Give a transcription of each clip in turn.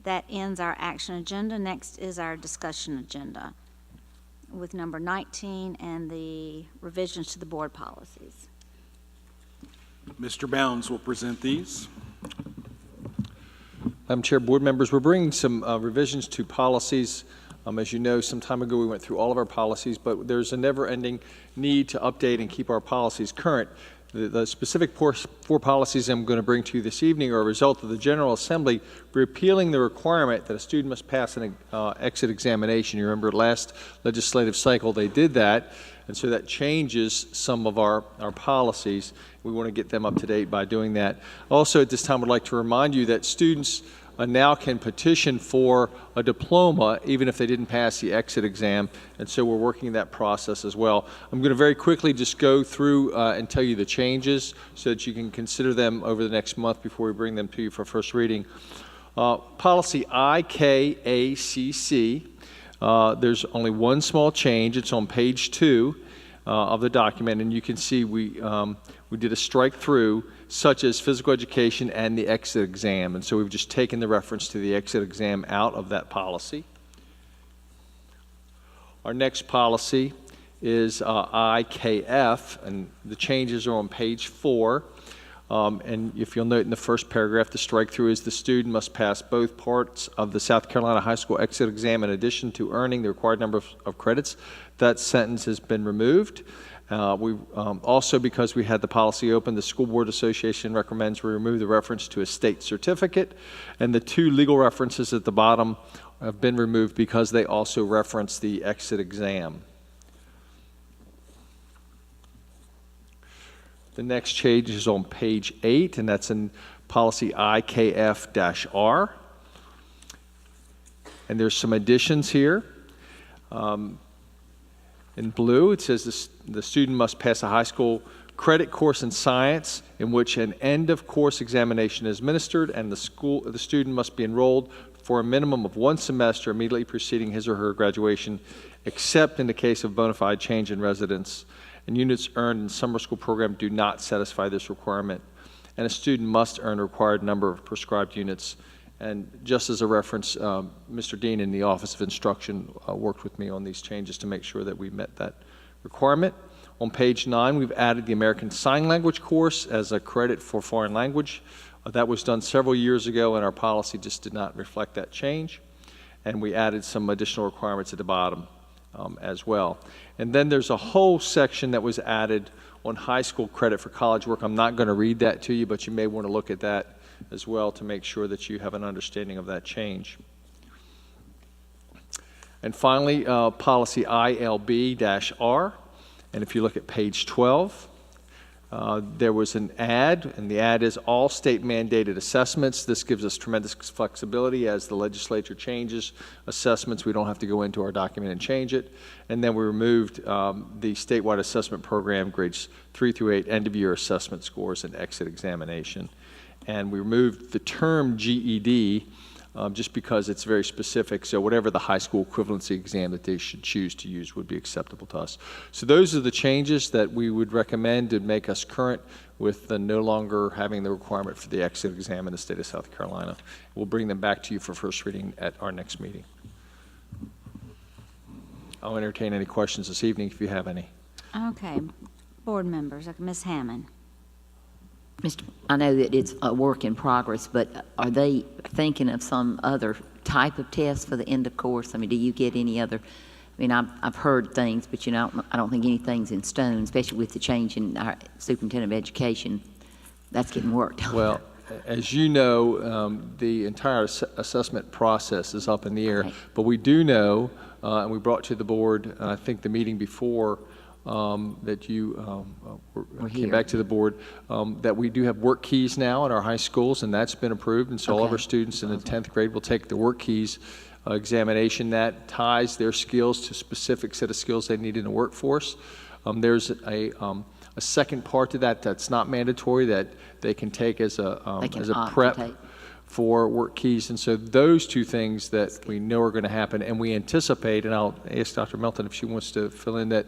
That ends our action agenda. Next is our discussion agenda with number 19 and the revisions to the board policies. Mr. Bounds will present these. Madam Chair, board members, we're bringing some revisions to policies. As you know, some time ago we went through all of our policies, but there's a never-ending need to update and keep our policies current. The specific four policies I'm going to bring to you this evening are a result of the General Assembly repealing the requirement that a student must pass an exit examination. You remember last legislative cycle they did that, and so that changes some of our policies. We want to get them up to date by doing that. Also, at this time, I'd like to remind you that students now can petition for a diploma even if they didn't pass the exit exam, and so we're working that process as well. I'm going to very quickly just go through and tell you the changes so that you can consider them over the next month before we bring them to you for first reading. Policy IKACC, there's only one small change. It's on page 2 of the document, and you can see we did a strike through such as physical education and the exit exam, and so we've just taken the reference to the exit exam out of that policy. Our next policy is IKF, and the changes are on page 4. And if you'll note in the first paragraph, the strike through is the student must pass both parts of the South Carolina High School exit exam in addition to earning the required number of credits. That sentence has been removed. Also, because we had the policy open, the School Board Association recommends we remove the reference to a state certificate, and the 2 legal references at the bottom have been removed because they also reference the exit exam. The next change is on page 8, and that's in policy IKF-R. And there's some additions here. In blue, it says the student must pass a high school credit course in science in which an end-of-course examination is administered, and the student must be enrolled for a minimum of 1 semester immediately preceding his or her graduation, except in the case of bona fide change in residence. And units earned in summer school program do not satisfy this requirement. And a student must earn a required number of prescribed units. And just as a reference, Mr. Dean in the Office of Instruction worked with me on these changes to make sure that we met that requirement. On page 9, we've added the American Sign Language course as a credit for foreign language. That was done several years ago, and our policy just did not reflect that change. And we added some additional requirements at the bottom as well. And then there's a whole section that was added on high school credit for college work. I'm not going to read that to you, but you may want to look at that as well to make sure that you have an understanding of that change. And finally, policy ILB-R. And if you look at page 12, there was an ad, and the ad is all state-mandated assessments. This gives us tremendous flexibility as the legislature changes assessments. We don't have to go into our document and change it. And then we removed the statewide assessment program, grades 3 through 8, end-of-year assessment scores, and exit examination. And we removed the term GED just because it's very specific. So whatever the high school equivalency exam that they should choose to use would be acceptable to us. So those are the changes that we would recommend to make us current with the no longer having the requirement for the exit exam in the state of South Carolina. We'll bring them back to you for first reading at our next meeting. I'll entertain any questions this evening if you have any. Okay. Board members, Ms. Hammond. I know that it's a work in progress, but are they thinking of some other type of test for the end of course? I mean, do you get any other? I mean, I've heard things, but you know, I don't think anything's in stone, especially with the change in our superintendent of education. That's getting worked on. Well, as you know, the entire assessment process is up in the air, right. But we do know, and we brought to the board, I think the meeting before, that you came back to the board, that we do have work keys now at our high schools, and that's been approved, and so all of our students in the 10th grade will take the work keys examination. That ties their skills to a specific set of skills they need in the workforce. There's a second part to that that's not mandatory that they can take as a prep for work keys, and so those two things that we know are going to happen, and we anticipate, and I'll ask Dr. Melton if she wants to fill in that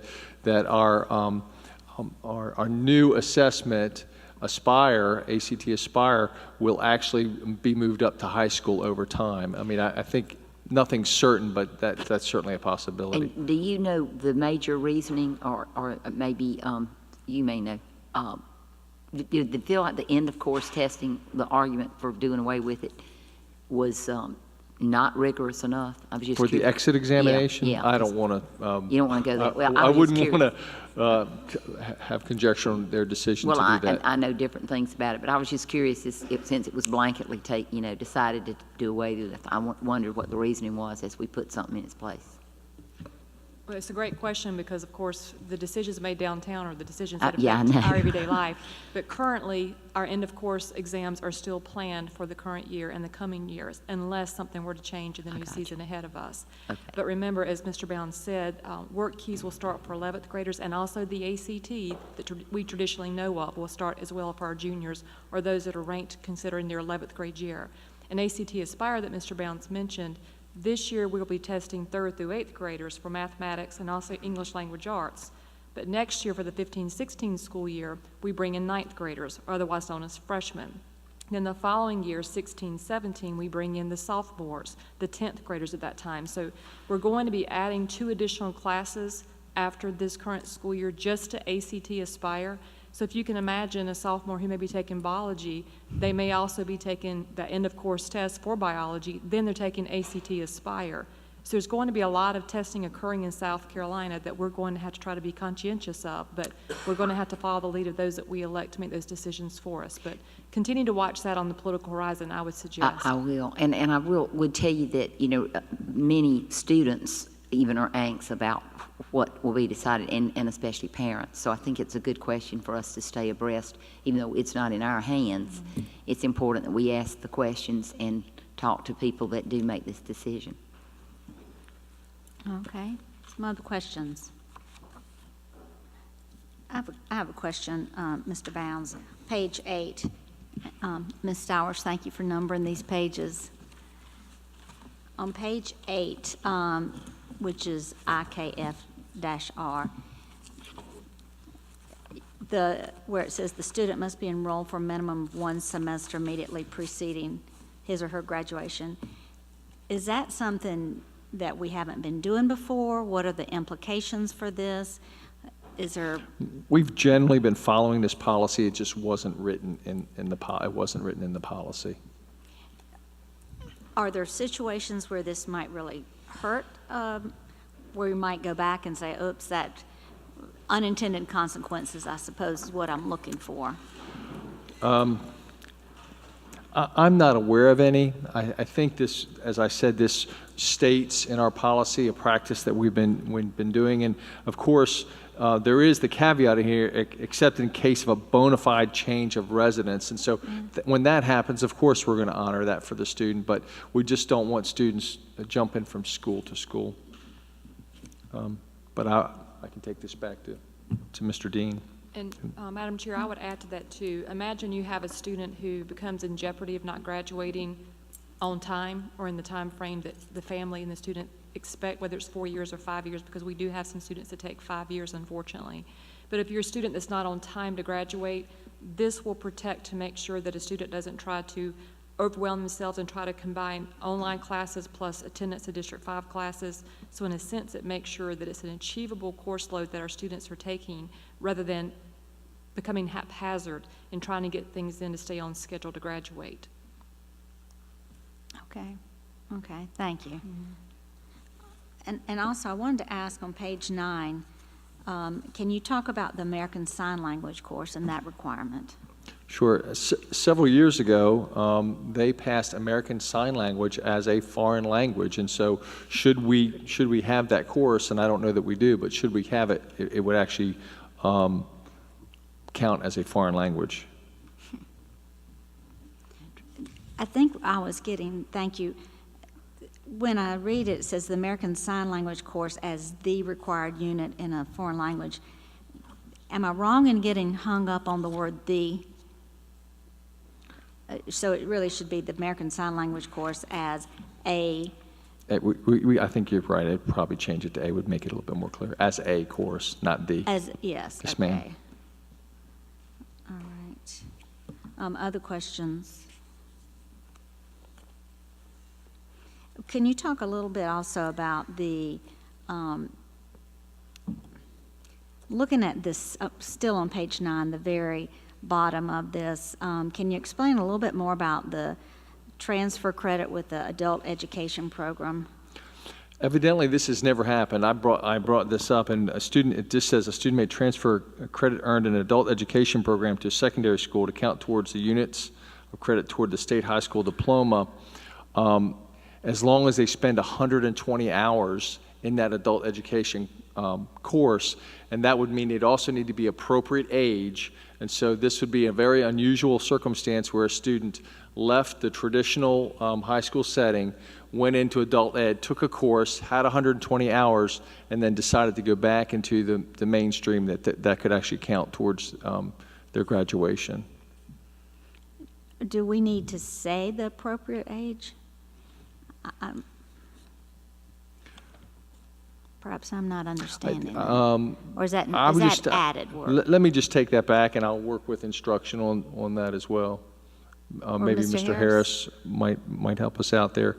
our new assessment Aspire, ACT Aspire, will actually be moved up to high school over time. I mean, I think nothing's certain, but that's certainly a possibility. And do you know the major reasoning, or maybe you may know, did it feel like the end of course testing, the argument for doing away with it, was not rigorous enough? I was just For the curious. exit examination? Yeah, I don't want to. You don't want to go there? Well, I was just wouldn't curious. want to have conjecture on their decision Well, to do that. I know different things about it, but I was just curious since it was blanketly decided to do away with it. I wondered what the reasoning was as we put something in its place. Well, it's a great question because, of course, the decisions made downtown are the decisions that Yeah, I affect know. our everyday life. But currently, our end-of-course exams are still planned for the current year and the coming years, unless something were to change in the new season ahead of us. Okay. But remember, as Mr. Bounds said, work keys will start for 11th graders, and also the ACT that we traditionally know of will start as well for our juniors or those that are ranked considering their 11th grade year. And ACT Aspire that Mr. Bounds mentioned, this year, we'll be testing 3rd through 8th graders for mathematics and also English language arts. But next year, for the 15-16 school year, we bring in 9th graders, or otherwise known as freshmen. Then the following year, 16-17, we bring in the sophomores, the 10th graders at that time. So we're going to be adding 2 additional classes after this current school year just to ACT Aspire. So if you can imagine a sophomore who may be taking biology, they may also be taking the end-of-course test for biology, then they're taking ACT Aspire. So there's going to be a lot of testing occurring in South Carolina that we're going to have to try to be conscientious of, but we're going to have to follow the lead of those that we elect to make those decisions for us. But continue to watch that on the political horizon, I would suggest. I will, and I would tell you that, many students even are anxious about what will be decided, and especially parents. So I think it's a good question for us to stay abreast, even though it's not in our hands. It's important that we ask the questions and talk to people that do make this decision. Okay, some other questions? I have a question, Mr. Bounds. Page 8. Ms. Stowers, thank you for numbering these pages. On page 8, which is IKF-R, where it says the student must be enrolled for a minimum of 1 semester immediately preceding his or her graduation. Is that something that we haven't been doing before? What are the implications for this? Is there, We've generally been following this policy. It just wasn't written it wasn't written in the policy. are there situations where this might really hurt, where we might go back and say, oops, that unintended consequences, I suppose, is what I'm looking for? I'm not aware of any. I think this, as I said, this states in our policy a practice that we've been doing. And of course, there is the caveat here, except in case of a bona fide change of residence. And so when that happens, of course, we're going to honor that for the student, but we just don't want students jumping from school to school. But I can take this back to Mr. Dean. And Madam Chair, I would add to that too. Imagine you have a student who becomes in jeopardy of not graduating on time or in the time frame that the family and the student expect, whether it's 4 years or 5 years, because we do have some students that take 5 years, unfortunately. But if you're a student that's not on time to graduate, this will protect to make sure that a student doesn't try to overwhelm themselves and try to combine online classes plus attendance of District 5 classes. So in a sense, it makes sure that it's an achievable course load that our students are taking rather than becoming haphazard in trying to get things in to stay on schedule to graduate. Okay, thank you. And also, I wanted to ask on page 9, can you talk about the American Sign Language course and that requirement? Sure. Several years ago, they passed American Sign Language as a foreign language, and so should we have that course, and I don't know that we do, but should we have it, it would actually count as a foreign language. I think I was getting, thank you, when I read it, it says the American Sign Language course as the required unit in a foreign language. Am I wrong in getting hung up on the word "the"? So it really should be the American Sign Language course as a, I think you're right. I'd probably change it to A, would make it a little bit more clear. As a course, not the. as, yes, Yes, okay. ma'am. All right. Other questions? Can you talk a little bit also about the, looking at this, still on page 9, the very bottom of this, can you explain a little bit more about the transfer credit with the adult education program? Evidently, this has never happened. I brought this up, and it just says a student may transfer a credit earned in an adult education program to a secondary school to count towards the units of credit toward the state high school diploma, as long as they spend 120 hours in that adult education course, and that would mean they'd also need to be appropriate age, and so this would be a very unusual circumstance where a student left the traditional high school setting, went into adult ed, took a course, had 120 hours, and then decided to go back into the mainstream that could actually count towards their graduation. Do we need to say the appropriate age? Perhaps I'm not understanding that. Or is that added work? Let me just take that back, and I'll work with instruction on that as well. Maybe Mr. Mr. Harris might help us out there.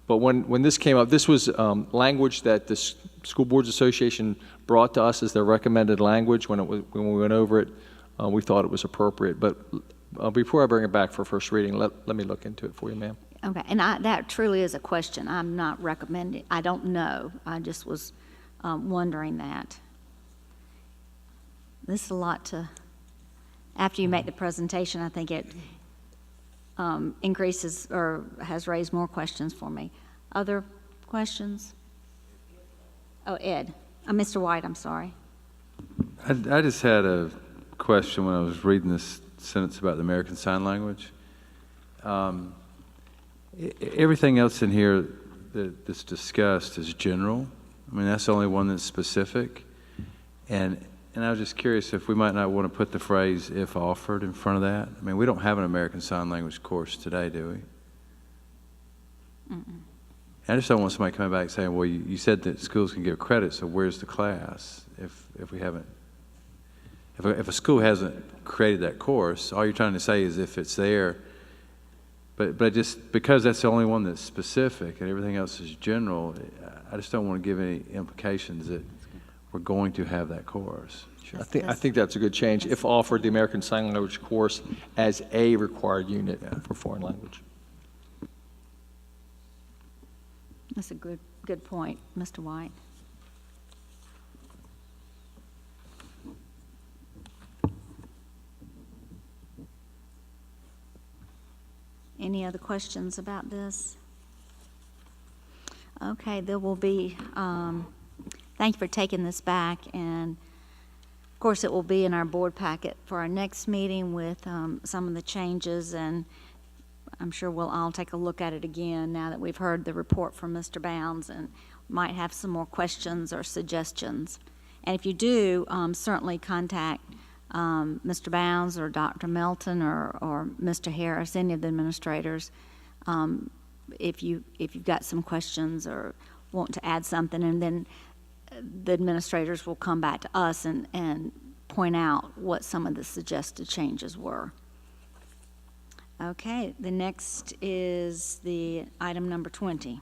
But when this came up, this was language that the School Boards Association brought to us as their recommended language. When we went over it, we thought it was appropriate. But before I bring it back for first reading, let me look into it for you, ma'am. Okay, and that truly is a question. I'm not recommending, I don't know. I just was wondering that. This is a lot to, after you make the presentation, I think it increases or has raised more questions for me. Other questions? Oh, Ed. Mr. White, I'm sorry. I just had a question when I was reading this sentence about the American Sign Language. Everything else in here that's discussed is general. I mean, that's the only one that's specific. And I was just curious if we might not want to put the phrase "if offered" in front of that. I mean, we don't have an American Sign Language course today, do we? I just don't want somebody coming back saying, well, you said that schools can give credit, so where's the class? If we haven't, if a school hasn't created that course, all you're trying to say is if it's there. But just because that's the only one that's specific and everything else is general, I just don't want to give any implications that we're going to have that course. Sure. I think that's a good change. If offered, the American Sign Language course as a required unit for foreign language. That's a good point, Mr. White. Any other questions about this? Okay, there will be, thank you for taking this back, and of course it will be in our board packet for our next meeting with some of the changes, and I'm sure we'll all take a look at it again now that we've heard the report from Mr. Bounds and might have some more questions or suggestions. And if you do, certainly contact Mr. Bounds or Dr. Melton or Mr. Harris, any of the administrators, if you've got some questions or want to add something, and then the administrators will come back to us and point out what some of the suggested changes were. Okay, the next is the item number 20.